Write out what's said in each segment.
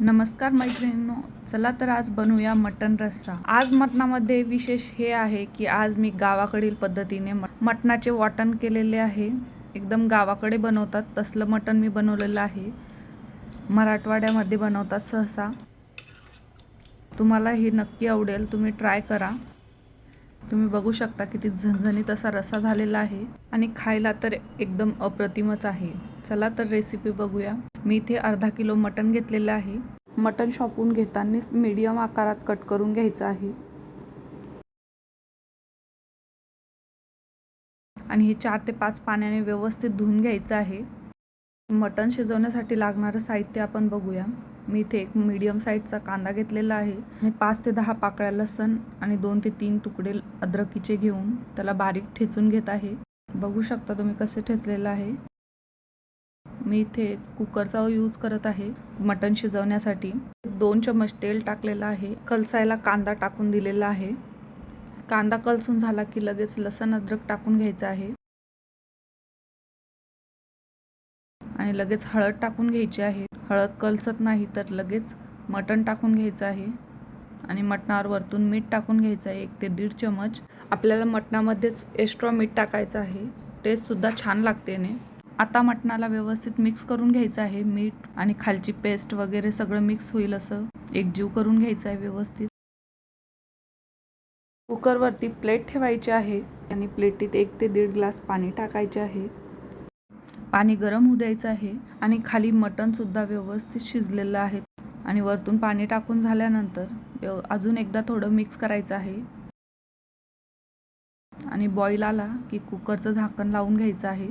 नमस्कार मैत्रिणींनो, चला तर आज बनवूया मटण रस्सा। आज मटणामध्ये विशेष हे आहे की आज मी गावाकडील पद्धतीने मटणाचे वाटण केलेले आहे। एकदम गावाकडे बनवतात तसलं मटण मी बनवलेलं आहे। मराठवाड्यामध्ये बनवतात सहसा। तुम्हाला हे नक्की आवडेल, तुम्ही ट्राय करा। तुम्ही बघू शकता किती झणझणीत असा रस्सा झालेला आहे आणि खायला तर एकदम अप्रतिमच आहे। चला तर रेसिपी बघूया। मी इथे अर्धा किलो मटण घेतलेलं आहे। मटण शॉपहून घेतानाच मीडियम आकारात कट करून घ्यायचं आहे आणि हे 4 ते 5 पाण्याने व्यवस्थित धुवून घ्यायचं आहे। मटण शिजवण्यासाठी लागणारं साहित्य आपण बघूया। मी इथे एक मीडियम साईजचा कांदा घेतलेला आहे आणि 5 ते 10 पाकळ्या लसूण आणि 2 ते 3 तुकडे अद्रकीचे घेऊन त्याला बारीक ठेचून घेत आहे। बघू शकता तुम्ही कसे ठेचलेलं आहे। मी इथे कुकरचा यूज करत आहे मटण शिजवण्यासाठी। 2 चमच तेल टाकलेलं आहे। कलसायला कांदा टाकून दिलेला आहे। कांदा कलसून झाला की लगेच लसूण अद्रक टाकून घ्यायचं आहे आणि लगेच हळद टाकून घ्यायची आहे। हळद कलसत नाही तर लगेच मटण टाकून घ्यायचं आहे आणि मटणावर वरतून मीठ टाकून घ्यायचं आहे 1 ते 1.5 चमच। आपल्याला मटणामध्येच एक्स्ट्रा मीठ टाकायचं आहे, टेस्ट सुद्धा छान लागते ने। आता मटणाला व्यवस्थित मिक्स करून घ्यायचं आहे। मीठ आणि खालची पेस्ट वगैरे सगळं मिक्स होईल असं एकजीव करून घ्यायचं आहे व्यवस्थित। कुकरवरती प्लेट ठेवायची आहे आणि प्लेटीत 1 ते 1.5 ग्लास पाणी टाकायचे आहे। पाणी गरम होऊ द्यायचं आहे आणि खाली मटण सुद्धा व्यवस्थित शिजलेलं आहे आणि वरतून पाणी टाकून झाल्यानंतर अजून एकदा थोडं मिक्स करायचं आहे आणि बॉईल आला की कुकरचं झाकण लावून घ्यायचं आहे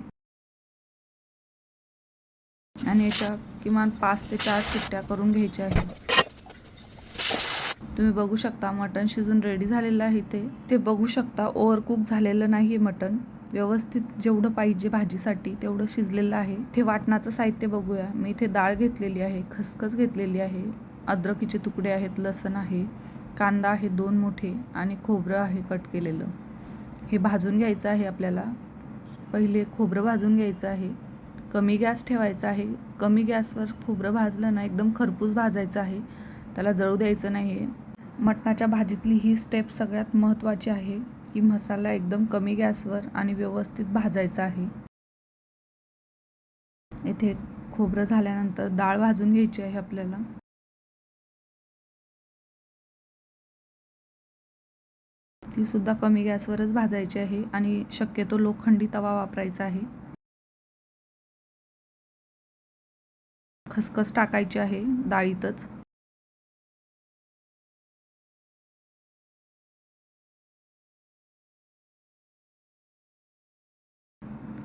आणि याच्या किमान 5 ते 4 शिट्ट्या करून घ्यायच्या आहेत। तुम्ही बघू शकता मटण शिजून रेडी झालेलं आहे। ते बघू शकता ओव्हरकुक झालेलं नाही मटण, व्यवस्थित जेवढं पाहिजे भाजीसाठी तेवढं शिजलेलं आहे। ते वाटणाचं साहित्य बघूया। मी इथे डाळ घेतलेली आहे, खसखस घेतलेली आहे, अद्रकीचे तुकडे आहेत, लसूण आहे, कांदा आहे 2 मोठे आणि खोबरं आहे कट केलेलं। हे भाजून घ्यायचं आहे आपल्याला। पहिले खोबरं भाजून घ्यायचं आहे। कमी गॅस ठेवायचा आहे। कमी गॅसवर खोबरं भाजलं ना एकदम खरपूस भाजायचं आहे, त्याला जळू द्यायचं नाही। मटणाच्या भाजीतली ही स्टेप सगळ्यात महत्त्वाची आहे की मसाला एकदम कमी गॅसवर आणि व्यवस्थित भाजायचा आहे। इथे खोबरं झाल्यानंतर डाळ भाजून घ्यायची आहे आपल्याला। ती सुद्धा कमी गॅसवरच भाजायची आहे आणि शक्यतो लोखंडी तवा वापरायचा आहे। खसखस टाकायची आहे डाळीतच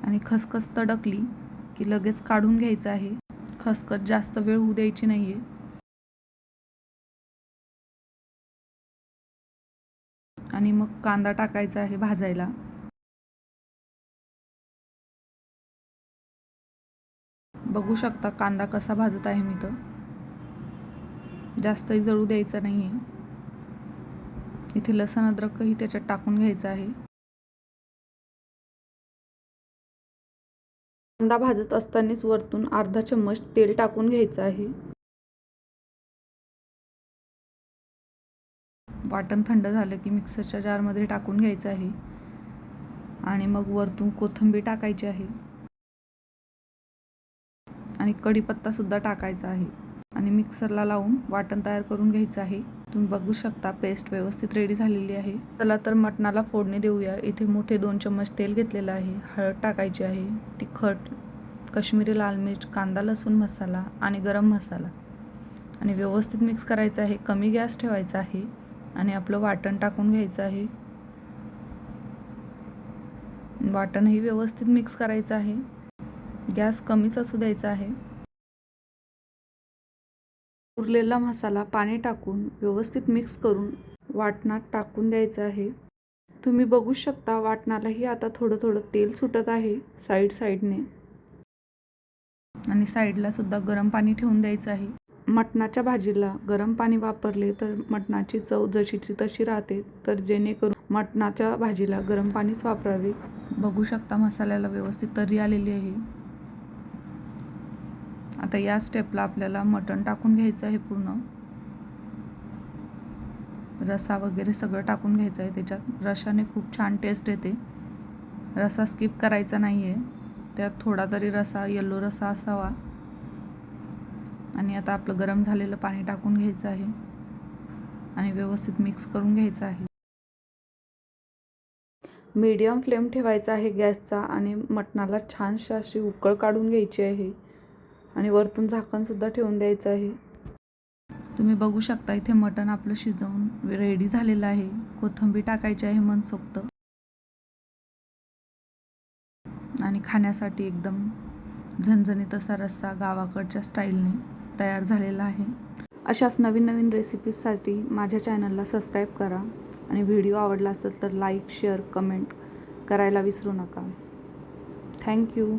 आणि खसखस तडकली की लगेच काढून घ्यायचं आहे। खसखस जास्त वेळ होऊ द्यायची नाहीये आणि मग कांदा टाकायचा आहे भाजायला। बघू शकता कांदा कसा भाजत आहे मी तर, जास्तही जळू द्यायचा नाहीये। इथे लसूण अद्रकही त्याच्यात टाकून घ्यायचं आहे। कांदा भाजत असतानाच वरतून अर्धा चम्मच तेल टाकून घ्यायचं आहे। वाटण थंड झालं की मिक्सरच्या जारमध्ये टाकून घ्यायचं आहे आणि मग वरतून कोथिंबीर टाकायची आहे आणि कढीपत्ता सुद्धा टाकायचा आहे आणि मिक्सरला लावून वाटण तयार करून घ्यायचं आहे। तुम्ही बघू शकता पेस्ट व्यवस्थित रेडी झालेली आहे। चला तर मटणाला फोडणी देऊया। इथे मोठे 2 चम्मच तेल घेतलेलं आहे। हळद टाकायची आहे, तिखट, काश्मीरी लाल मिर्च, कांदा लसूण मसाला आणि गरम मसाला आणि व्यवस्थित मिक्स करायचं आहे। कमी गॅस ठेवायचा आहे आणि आपलं वाटण टाकून घ्यायचं आहे। वाटणही व्यवस्थित मिक्स करायचं आहे। गॅस कमीच असू द्यायचा आहे। उरलेला मसाला पाणी टाकून व्यवस्थित मिक्स करून वाटणात टाकून द्यायचं आहे। तुम्ही बघू शकता वाटणालाही आता थोडं थोडं तेल सुटत आहे साईडने आणि साईडला सुद्धा गरम पाणी ठेवून द्यायचं आहे। मटणाच्या भाजीला गरम पाणी वापरले तर मटणाची चव जशीची तशी राहते, तर जेणेकरून मटणाच्या भाजीला गरम पाणीच वापरावे। बघू शकता मसाल्याला व्यवस्थित तर्री आलेली आहे। आता या स्टेपला आपल्याला मटण टाकून घ्यायचं आहे. पूर्ण रसा वगैरे सगळं टाकून घ्यायचं आहे. त्याच्यात रशाने खूप छान टेस्ट येते. रसा स्किप करायचा नाही आहे. त्यात थोडा तरी रसा, येलो रसा असावा. आणि आता आपलं गरम झालेलं पाणी टाकून घ्यायचं आहे आणि व्यवस्थित मिक्स करून घ्यायचं आहे. मीडियम फ्लेम ठेवायचा आहे गॅसचा आणि मटणाला छानशी अशी उकळ काढून घ्यायची आहे आणि वरतून झाकणसुद्धा ठेवून द्यायचं आहे. तुम्ही बघू शकता इथे मटण आपलं शिजवून रेडी झालेलं आहे. कोथिंबीर टाकायची आहे मनसोक्त आणि खाण्यासाठी एकदम झणझणीत असा रस्सा गावाकडच्या स्टाईलने तयार झालेला आहे. अशाच नवीन नवीन रेसिपीजसाठी माझ्या चॅनलला सबस्क्राईब करा आणि व्हिडिओ आवडला असेल तर लाईक, शेअर, कमेंट करायला विसरू नका. थँक्यू.